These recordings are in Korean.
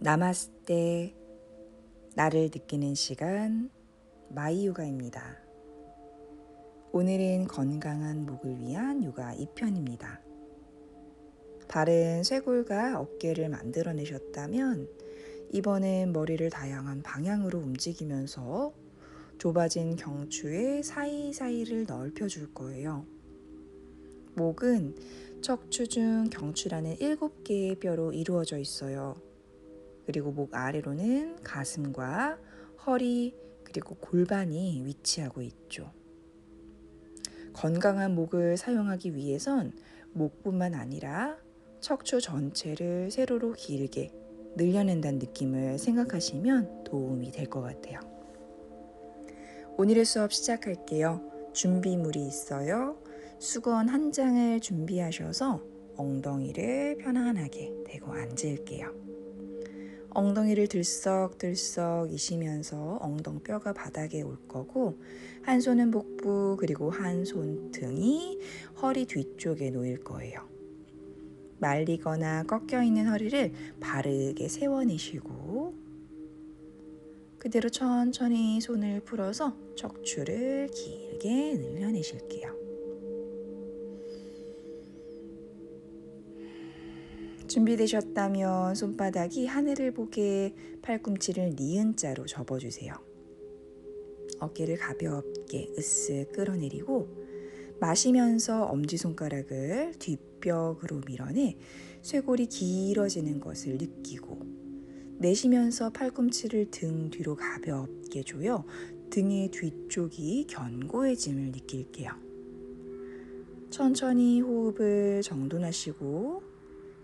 나마스테, 나를 느끼는 시간, 마이요가입니다. 오늘은 건강한 목을 위한 요가 2편입니다. 바른 쇄골과 어깨를 만들어내셨다면 이번엔 머리를 다양한 방향으로 움직이면서 좁아진 경추의 사이사이를 넓혀줄 거예요. 목은 척추 중 경추라는 7개의 뼈로 이루어져 있어요. 그리고 목 아래로는 가슴과 허리 그리고 골반이 위치하고 있죠. 건강한 목을 사용하기 위해선 목뿐만 아니라 척추 전체를 세로로 길게 늘려낸다는 느낌을 생각하시면 도움이 될 것 같아요. 오늘의 수업 시작할게요. 준비물이 있어요. 수건 한 장을 준비하셔서 엉덩이를 편안하게 대고 앉을게요. 엉덩이를 들썩들썩 이시면서 엉덩뼈가 바닥에 올 거고 한 손은 복부 그리고 한 손등이 허리 뒤쪽에 놓일 거예요. 말리거나 꺾여있는 허리를 바르게 세워내시고 그대로 천천히 손을 풀어서 척추를 길게 늘려내실게요. 준비되셨다면 손바닥이 하늘을 보게 팔꿈치를 니은자로 접어주세요. 어깨를 가볍게 으쓱 끌어내리고 마시면서 엄지손가락을 뒷벽으로 밀어내 쇄골이 길어지는 것을 느끼고 내쉬면서 팔꿈치를 등 뒤로 가볍게 조여 등의 뒤쪽이 견고해짐을 느낄게요. 천천히 호흡을 정돈하시고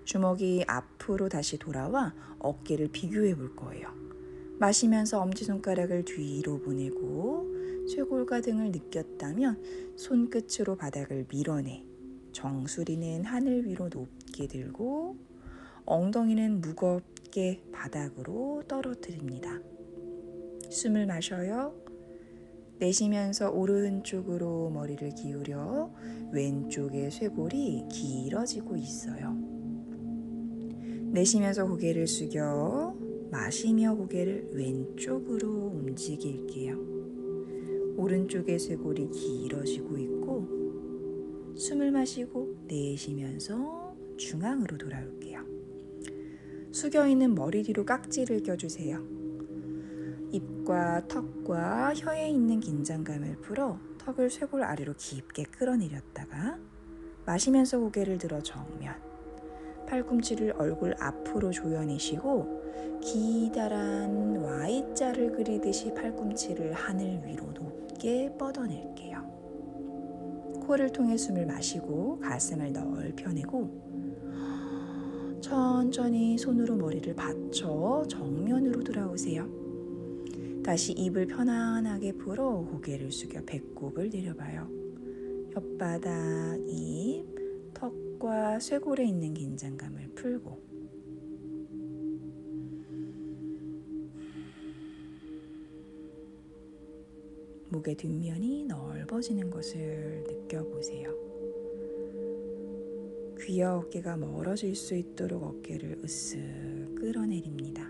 주먹이 앞으로 다시 돌아와 어깨를 비교해 볼 거예요. 마시면서 엄지손가락을 뒤로 보내고 쇄골과 등을 느꼈다면 손끝으로 바닥을 밀어내 정수리는 하늘 위로 높게 들고 엉덩이는 무겁게 바닥으로 떨어뜨립니다. 숨을 마셔요. 내쉬면서 오른쪽으로 머리를 기울여 왼쪽의 쇄골이 길어지고 있어요. 내쉬면서 고개를 숙여 마시며 고개를 왼쪽으로 움직일게요. 오른쪽의 쇄골이 길어지고 있고 숨을 마시고 내쉬면서 중앙으로 돌아올게요. 숙여있는 머리 뒤로 깍지를 껴주세요. 입과 턱과 혀에 있는 긴장감을 풀어 턱을 쇄골 아래로 깊게 끌어내렸다가 마시면서 고개를 들어 정면 팔꿈치를 얼굴 앞으로 조여내시고 기다란 Y자를 그리듯이 팔꿈치를 하늘 위로 높게 뻗어낼게요. 코를 통해 숨을 마시고 가슴을 넓혀내고 천천히 손으로 머리를 받쳐 정면으로 돌아오세요. 다시 입을 편안하게 풀어 고개를 숙여 배꼽을 내려봐요. 혓바닥, 입, 턱과 쇄골에 있는 긴장감을 풀고 목의 뒷면이 넓어지는 것을 느껴보세요. 귀와 어깨가 멀어질 수 있도록 어깨를 으쓱 끌어내립니다.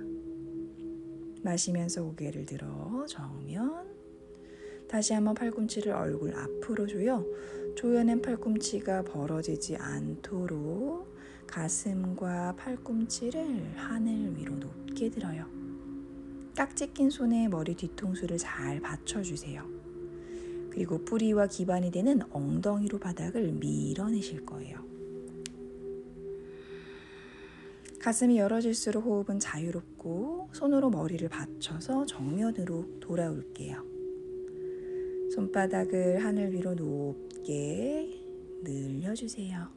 마시면서 고개를 들어 정면 다시 한번 팔꿈치를 얼굴 앞으로 조여 조여낸 팔꿈치가 벌어지지 않도록 가슴과 팔꿈치를 하늘 위로 높게 들어요. 깍지 낀 손에 머리 뒤통수를 잘 받쳐주세요. 그리고 뿌리와 기반이 되는 엉덩이로 바닥을 밀어내실 거예요. 가슴이 열어질수록 호흡은 자유롭고 손으로 머리를 받쳐서 정면으로 돌아올게요. 손바닥을 하늘 위로 높게 늘려주세요.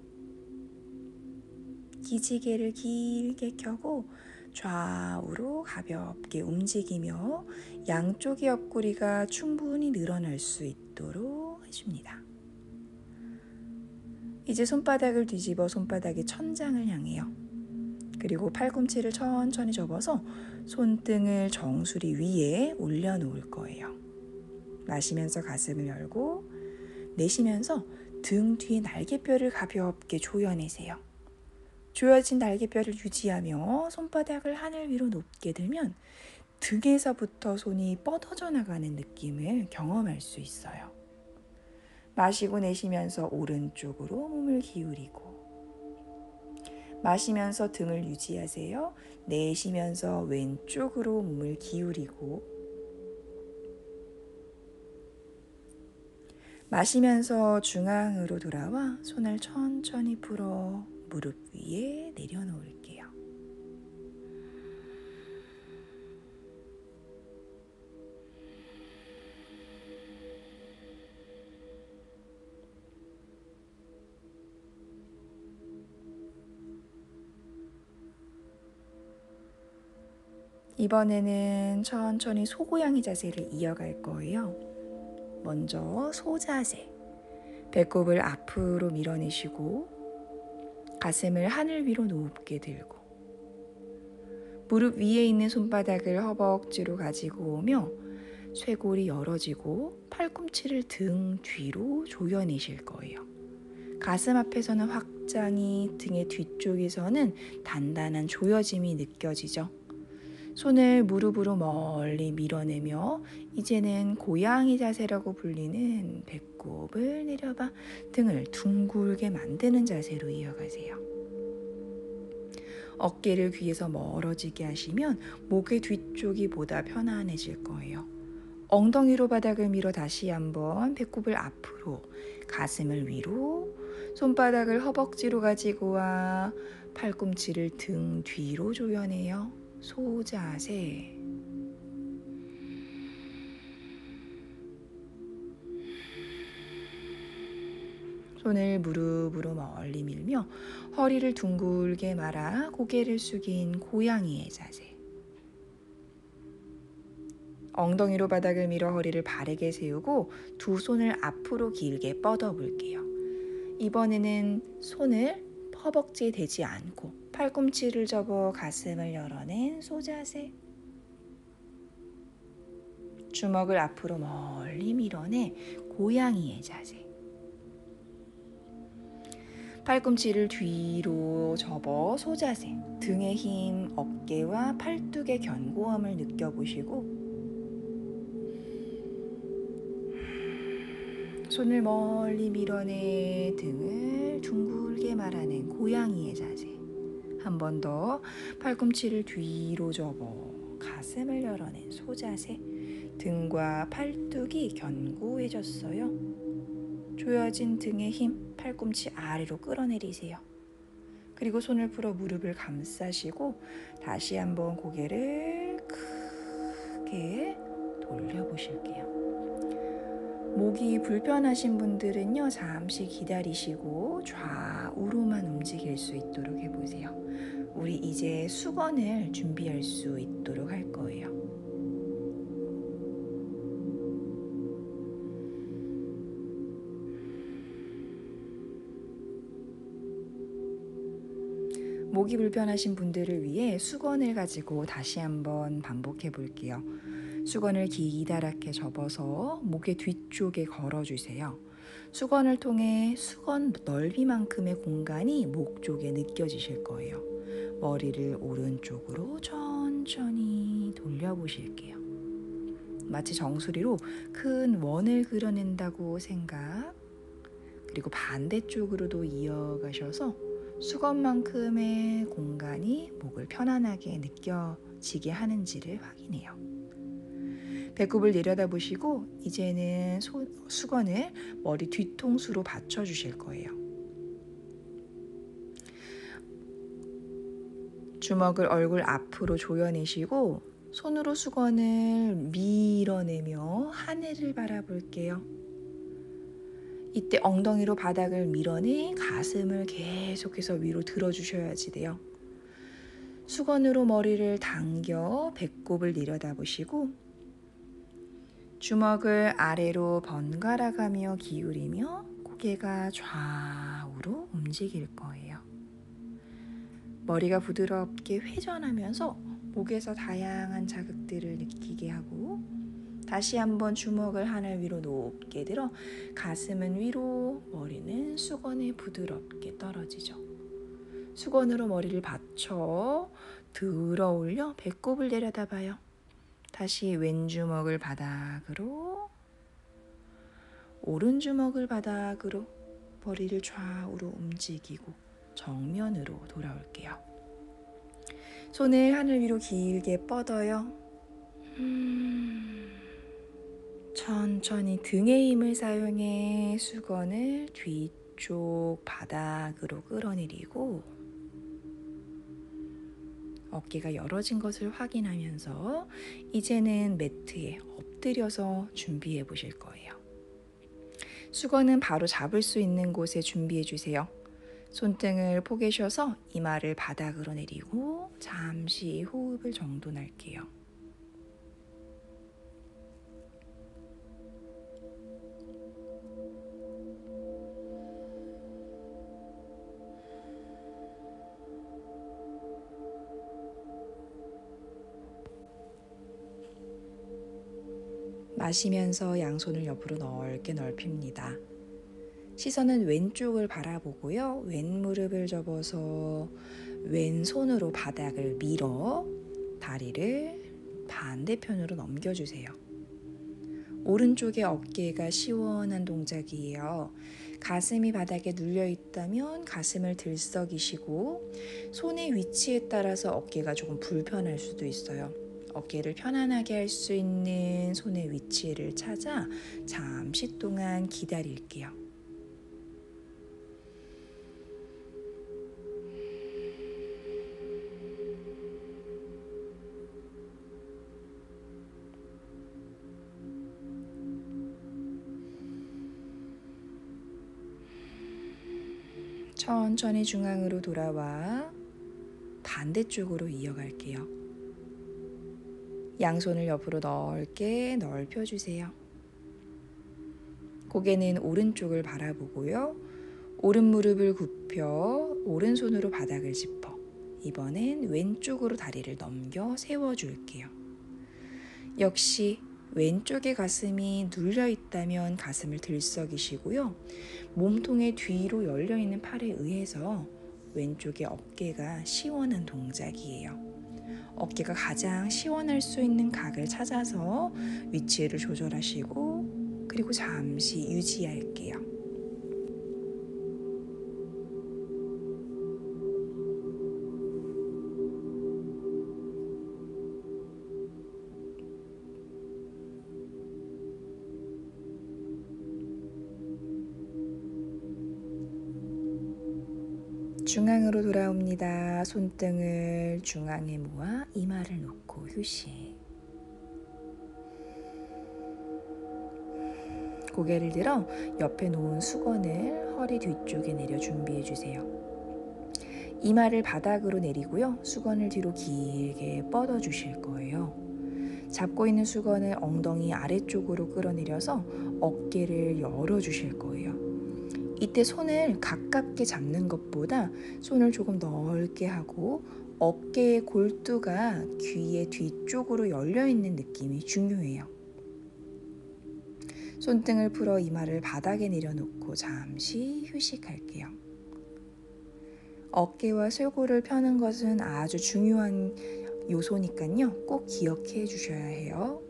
기지개를 길게 켜고 좌우로 가볍게 움직이며 양쪽의 옆구리가 충분히 늘어날 수 있도록 해줍니다. 이제 손바닥을 뒤집어 손바닥의 천장을 향해요. 그리고 팔꿈치를 천천히 접어서 손등을 정수리 위에 올려놓을 거예요. 마시면서 가슴을 열고 내쉬면서 등 뒤에 날개뼈를 가볍게 조여내세요. 조여진 날개뼈를 유지하며 손바닥을 하늘 위로 높게 들면 등에서부터 손이 뻗어져 나가는 느낌을 경험할 수 있어요. 마시고 내쉬면서 오른쪽으로 몸을 기울이고, 마시면서 등을 유지하세요. 내쉬면서 왼쪽으로 몸을 기울이고, 마시면서 중앙으로 돌아와 손을 천천히 풀어 무릎 위에 내려놓을게요. 이번에는 천천히 소고양이 자세를 이어갈 거예요. 먼저 소자세. 배꼽을 앞으로 밀어내시고 가슴을 하늘 위로 높게 들고, 무릎 위에 있는 손바닥을 허벅지로 가지고 오며 쇄골이 열어지고 팔꿈치를 등 뒤로 조여내실 거예요. 가슴 앞에서는 확장이, 등의 뒤쪽에서는 단단한 조여짐이 느껴지죠. 손을 무릎으로 멀리 밀어내며 이제는 고양이 자세라고 불리는 배꼽을 내려봐 등을 둥글게 만드는 자세로 이어가세요. 어깨를 귀에서 멀어지게 하시면 목의 뒤쪽이 보다 편안해질 거예요. 엉덩이로 바닥을 밀어 다시 한번 배꼽을 앞으로, 가슴을 위로, 손바닥을 허벅지로 가지고 와 팔꿈치를 등 뒤로 조여내요. 소자세. 손을 무릎으로 멀리 밀며 허리를 둥글게 말아 고개를 숙인 고양이의 자세. 엉덩이로 바닥을 밀어 허리를 바르게 세우고 두 손을 앞으로 길게 뻗어 볼게요. 이번에는 손을 허벅지에 대지 않고 팔꿈치를 접어 가슴을 열어낸 소자세. 주먹을 앞으로 멀리 밀어내 고양이의 자세. 팔꿈치를 뒤로 접어 소자세. 등의 힘, 어깨와 팔뚝의 견고함을 느껴보시고 손을 멀리 밀어내 등을 둥글게 말아낸 고양이의 자세. 한 번 더 팔꿈치를 뒤로 접어 가슴을 열어낸 소자세. 등과 팔뚝이 견고해졌어요. 조여진 등의 힘, 팔꿈치 아래로 끌어내리세요. 그리고 손을 풀어 무릎을 감싸시고 다시 한번 고개를 크게 돌려보실게요. 목이 불편하신 분들은요, 잠시 기다리시고 좌우로만 움직일 수 있도록 해보세요. 우리 이제 수건을 준비할 수 있도록 할 거예요. 목이 불편하신 분들을 위해 수건을 가지고 다시 한번 반복해 볼게요. 수건을 기다랗게 접어서 목의 뒤쪽에 걸어주세요. 수건을 통해 수건 넓이만큼의 공간이 목 쪽에 느껴지실 거예요. 머리를 오른쪽으로 천천히 돌려보실게요. 마치 정수리로 큰 원을 그려낸다고 생각, 그리고 반대쪽으로도 이어가셔서 수건만큼의 공간이 목을 편안하게 느껴지게 하는지를 확인해요. 배꼽을 내려다보시고 이제는 수건을 머리 뒤통수로 받쳐주실 거예요. 주먹을 얼굴 앞으로 조여내시고 손으로 수건을 밀어내며 하늘을 바라볼게요. 이때 엉덩이로 바닥을 밀어내 가슴을 계속해서 위로 들어주셔야지 돼요. 수건으로 머리를 당겨 배꼽을 내려다보시고 주먹을 아래로 번갈아가며 기울이며 고개가 좌우로 움직일 거예요. 머리가 부드럽게 회전하면서 목에서 다양한 자극들을 느끼게 하고 다시 한번 주먹을 하늘 위로 높게 들어 가슴은 위로, 머리는 수건에 부드럽게 떨어지죠. 수건으로 머리를 받쳐 들어 올려 배꼽을 내려다봐요. 다시 왼 주먹을 바닥으로, 오른 주먹을 바닥으로 머리를 좌우로 움직이고 정면으로 돌아올게요. 손을 하늘 위로 길게 뻗어요. 천천히 등의 힘을 사용해 수건을 뒤쪽 바닥으로 끌어내리고 어깨가 열어진 것을 확인하면서 이제는 매트에 엎드려서 준비해 보실 거예요. 수건은 바로 잡을 수 있는 곳에 준비해 주세요. 손등을 포개셔서 이마를 바닥으로 내리고 잠시 호흡을 정돈할게요. 마시면서 양손을 옆으로 넓게 넓힙니다. 시선은 왼쪽을 바라보고요. 왼 무릎을 접어서 왼손으로 바닥을 밀어 다리를 반대편으로 넘겨주세요. 오른쪽의 어깨가 시원한 동작이에요. 가슴이 바닥에 눌려 있다면 가슴을 들썩이시고 손의 위치에 따라서 어깨가 조금 불편할 수도 있어요. 어깨를 편안하게 할 수 있는 손의 위치를 찾아 잠시 동안 기다릴게요. 천천히 중앙으로 돌아와 반대쪽으로 이어갈게요. 양손을 옆으로 넓게 넓혀주세요. 고개는 오른쪽을 바라보고요. 오른 무릎을 굽혀 오른손으로 바닥을 짚어 이번엔 왼쪽으로 다리를 넘겨 세워줄게요. 역시 왼쪽의 가슴이 눌려 있다면 가슴을 들썩이시고요. 몸통의 뒤로 열려있는 팔에 의해서 왼쪽의 어깨가 시원한 동작이에요. 어깨가 가장 시원할 수 있는 각을 찾아서 위치를 조절하시고 그리고 잠시 유지할게요. 중앙으로 돌아옵니다. 손등을 중앙에 모아 이마를 놓고 휴식. 고개를 들어 옆에 놓은 수건을 허리 뒤쪽에 내려 준비해 주세요. 이마를 바닥으로 내리고요. 수건을 뒤로 길게 뻗어 주실 거예요. 잡고 있는 수건을 엉덩이 아래쪽으로 끌어내려서 어깨를 열어 주실 거예요. 이때 손을 가깝게 잡는 것보다 손을 조금 넓게 하고 어깨의 골두가 귀의 뒤쪽으로 열려있는 느낌이 중요해요. 손등을 풀어 이마를 바닥에 내려놓고 잠시 휴식할게요. 어깨와 쇄골을 펴는 것은 아주 중요한 요소니까요. 꼭 기억해 주셔야 해요.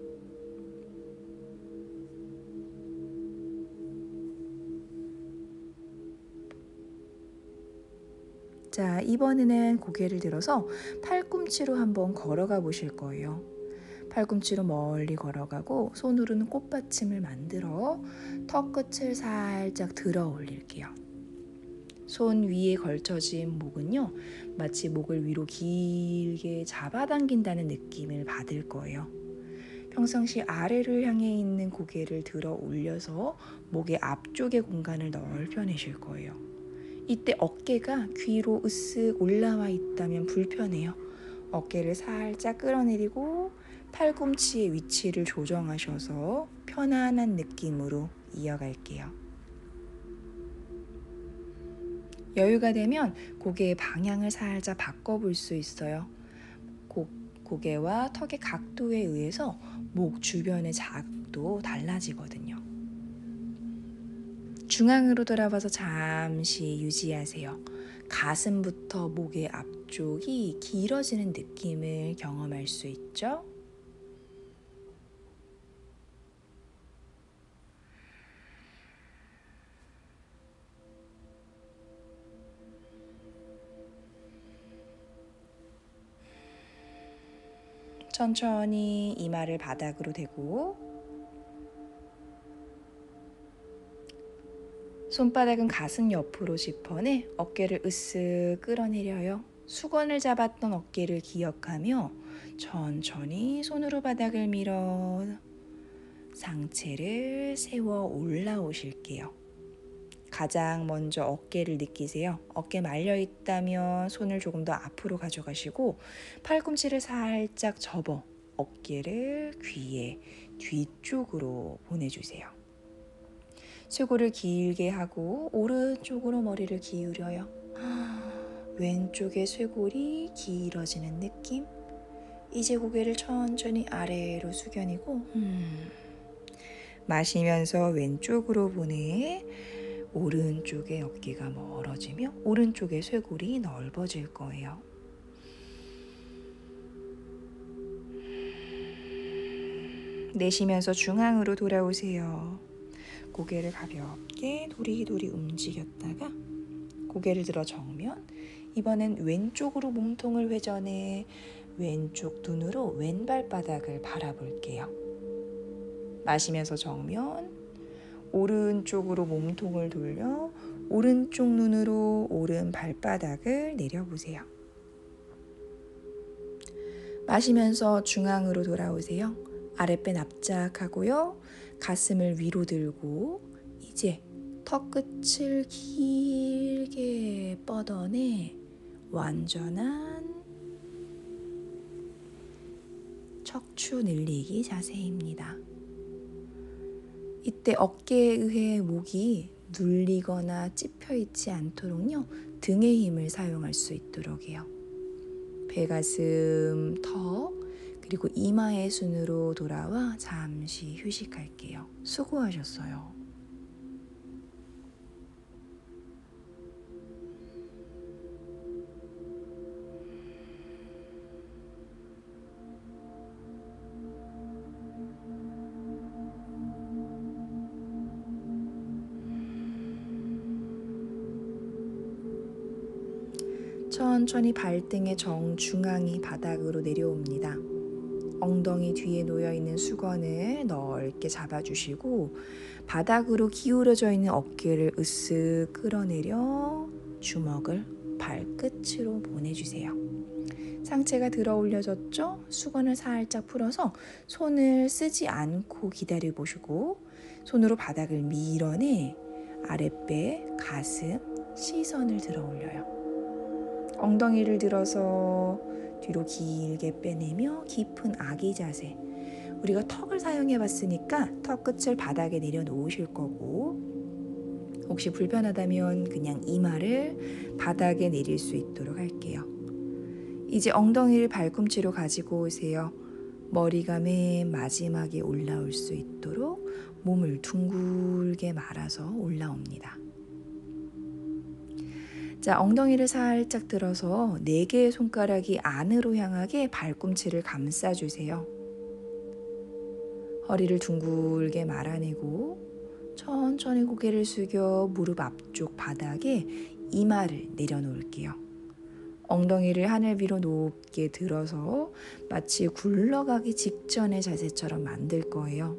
자, 이번에는 고개를 들어서 팔꿈치로 한번 걸어가 보실 거예요. 팔꿈치로 멀리 걸어가고 손으로는 꽃받침을 만들어 턱끝을 살짝 들어 올릴게요. 손 위에 걸쳐진 목은요, 마치 목을 위로 길게 잡아당긴다는 느낌을 받을 거예요. 평상시 아래를 향해 있는 고개를 들어 올려서 목의 앞쪽의 공간을 넓혀내실 거예요. 이때 어깨가 귀로 으쓱 올라와 있다면 불편해요. 어깨를 살짝 끌어내리고 팔꿈치의 위치를 조정하셔서 편안한 느낌으로 이어갈게요. 여유가 되면 고개의 방향을 살짝 바꿔볼 수 있어요. 고개와 턱의 각도에 의해서 목 주변의 자극도 달라지거든요. 중앙으로 돌아와서 잠시 유지하세요. 가슴부터 목의 앞쪽이 길어지는 느낌을 경험할 수 있죠. 천천히 이마를 바닥으로 대고 손바닥은 가슴 옆으로 짚어내 어깨를 으쓱 끌어내려요. 수건을 잡았던 어깨를 기억하며 천천히 손으로 바닥을 밀어 상체를 세워 올라오실게요. 가장 먼저 어깨를 느끼세요. 어깨 말려 있다면 손을 조금 더 앞으로 가져가시고 팔꿈치를 살짝 접어 어깨를 귀에 뒤쪽으로 보내주세요. 쇄골을 길게 하고 오른쪽으로 머리를 기울여요. 왼쪽의 쇄골이 길어지는 느낌. 이제 고개를 천천히 아래로 숙여내고 마시면서 왼쪽으로 보내 오른쪽의 어깨가 멀어지며 오른쪽의 쇄골이 넓어질 거예요. 내쉬면서 중앙으로 돌아오세요. 고개를 가볍게 도리도리 움직였다가 고개를 들어 정면. 이번엔 왼쪽으로 몸통을 회전해 왼쪽 눈으로 왼발바닥을 바라볼게요. 마시면서 정면. 오른쪽으로 몸통을 돌려 오른쪽 눈으로 오른 발바닥을 내려보세요. 마시면서 중앙으로 돌아오세요. 아랫배 납작하고요. 가슴을 위로 들고 이제 턱끝을 길게 뻗어내 완전한 척추 늘리기 자세입니다. 이때 어깨에 의해 목이 눌리거나 찝혀있지 않도록요. 등의 힘을 사용할 수 있도록 해요. 배가슴, 턱, 그리고 이마의 순으로 돌아와 잠시 휴식할게요. 수고하셨어요. 천천히 발등의 정중앙이 바닥으로 내려옵니다. 엉덩이 뒤에 놓여있는 수건을 넓게 잡아주시고 바닥으로 기울어져 있는 어깨를 으쓱 끌어내려 주먹을 발끝으로 보내주세요. 상체가 들어 올려졌죠? 수건을 살짝 풀어서 손을 쓰지 않고 기다려보시고 손으로 바닥을 밀어내 아랫배, 가슴, 시선을 들어 올려요. 엉덩이를 들어서 뒤로 길게 빼내며 깊은 아기 자세. 우리가 턱을 사용해 봤으니까 턱 끝을 바닥에 내려놓으실 거고 혹시 불편하다면 그냥 이마를 바닥에 내릴 수 있도록 할게요. 이제 엉덩이를 발꿈치로 가지고 오세요. 머리가 맨 마지막에 올라올 수 있도록 몸을 둥글게 말아서 올라옵니다. 자, 엉덩이를 살짝 들어서 4개의 손가락이 안으로 향하게 발꿈치를 감싸주세요. 허리를 둥글게 말아내고 천천히 고개를 숙여 무릎 앞쪽 바닥에 이마를 내려놓을게요. 엉덩이를 하늘 위로 높게 들어서 마치 굴러가기 직전의 자세처럼 만들 거예요.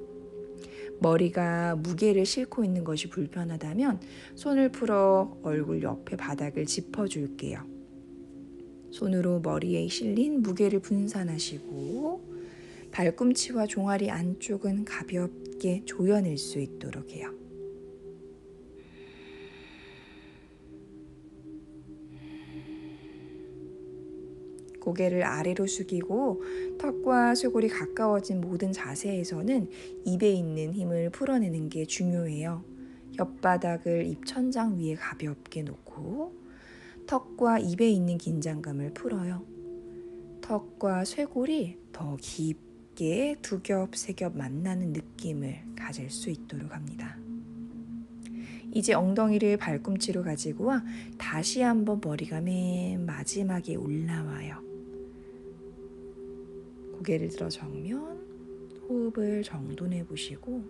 머리가 무게를 싣고 있는 것이 불편하다면 손을 풀어 얼굴 옆에 바닥을 짚어줄게요. 손으로 머리에 실린 무게를 분산하시고 발꿈치와 종아리 안쪽은 가볍게 조여낼 수 있도록 해요. 고개를 아래로 숙이고 턱과 쇄골이 가까워진 모든 자세에서는 입에 있는 힘을 풀어내는 게 중요해요. 옆바닥을 입천장 위에 가볍게 놓고 턱과 입에 있는 긴장감을 풀어요. 턱과 쇄골이 더 깊게 두 겹, 세 겹 만나는 느낌을 가질 수 있도록 합니다. 이제 엉덩이를 발꿈치로 가지고 와 다시 한번 머리가 맨 마지막에 올라와요. 고개를 들어 정면, 호흡을 정돈해 보시고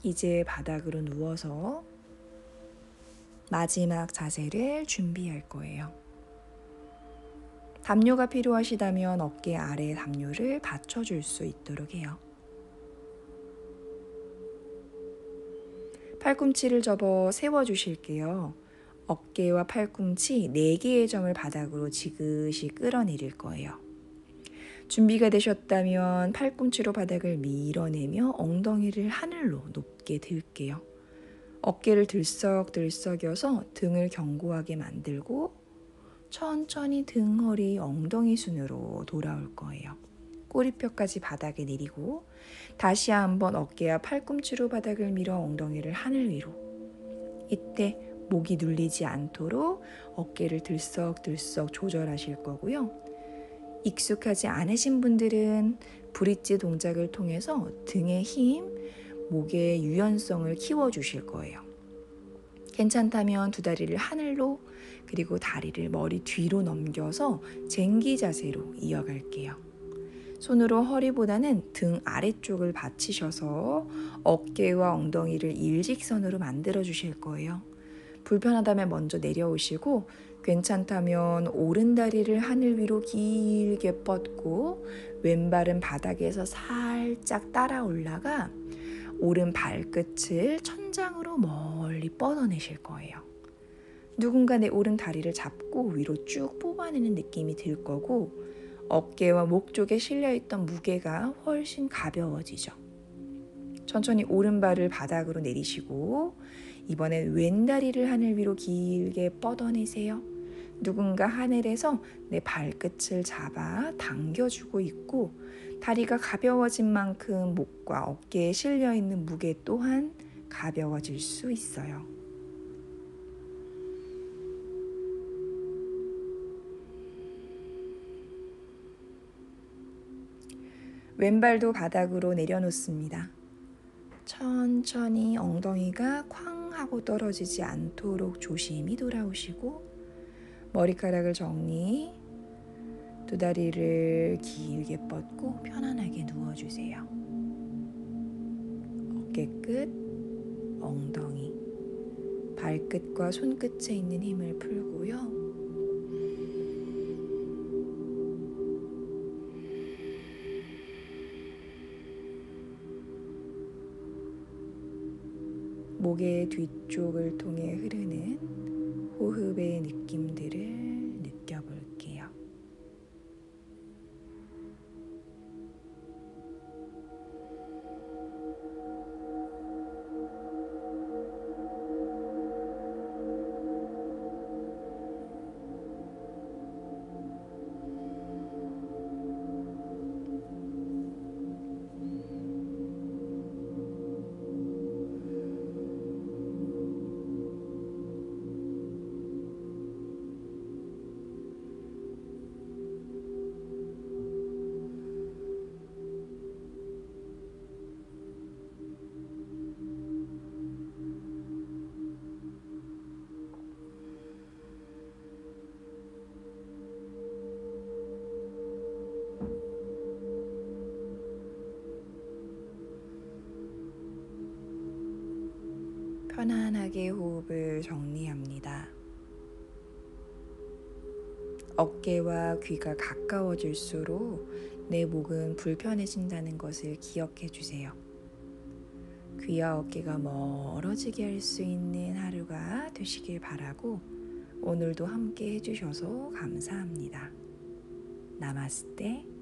이제 바닥으로 누워서 마지막 자세를 준비할 거예요. 담요가 필요하시다면 어깨 아래 담요를 받쳐줄 수 있도록 해요. 팔꿈치를 접어 세워주실게요. 어깨와 팔꿈치 4개의 점을 바닥으로 지그시 끌어내릴 거예요. 준비가 되셨다면 팔꿈치로 바닥을 밀어내며 엉덩이를 하늘로 높게 들게요. 어깨를 들썩들썩여서 등을 견고하게 만들고 천천히 등, 허리, 엉덩이 순으로 돌아올 거예요. 꼬리뼈까지 바닥에 내리고 다시 한번 어깨와 팔꿈치로 바닥을 밀어 엉덩이를 하늘 위로. 이때 목이 눌리지 않도록 어깨를 들썩들썩 조절하실 거고요. 익숙하지 않으신 분들은 브릿지 동작을 통해서 등의 힘, 목의 유연성을 키워주실 거예요. 괜찮다면 두 다리를 하늘로 그리고 다리를 머리 뒤로 넘겨서 쟁기 자세로 이어갈게요. 손으로 허리보다는 등 아래쪽을 받치셔서 어깨와 엉덩이를 일직선으로 만들어 주실 거예요. 불편하다면 먼저 내려오시고 괜찮다면 오른 다리를 하늘 위로 길게 뻗고 왼발은 바닥에서 살짝 따라 올라가 오른 발끝을 천장으로 멀리 뻗어내실 거예요. 누군가 내 오른 다리를 잡고 위로 쭉 뽑아내는 느낌이 들 거고 어깨와 목 쪽에 실려있던 무게가 훨씬 가벼워지죠. 천천히 오른발을 바닥으로 내리시고 이번엔 왼다리를 하늘 위로 길게 뻗어내세요. 누군가 하늘에서 내 발끝을 잡아 당겨주고 있고 다리가 가벼워진 만큼 목과 어깨에 실려있는 무게 또한 가벼워질 수 있어요. 왼발도 바닥으로 내려놓습니다. 천천히 엉덩이가 쾅 하고 떨어지지 않도록 조심히 돌아오시고 머리카락을 정리, 두 다리를 길게 뻗고 편안하게 누워주세요. 어깨끝, 엉덩이, 발끝과 손끝에 있는 힘을 풀고요. 목의 뒤쪽을 통해 흐르는 호흡의 느낌들을 느껴볼게요. 편안하게 호흡을 정리합니다. 어깨와 귀가 가까워질수록 내 목은 불편해진다는 것을 기억해 주세요. 귀와 어깨가 멀어지게 할 수 있는 하루가 되시길 바라고 오늘도 함께 해주셔서 감사합니다. 나마스테.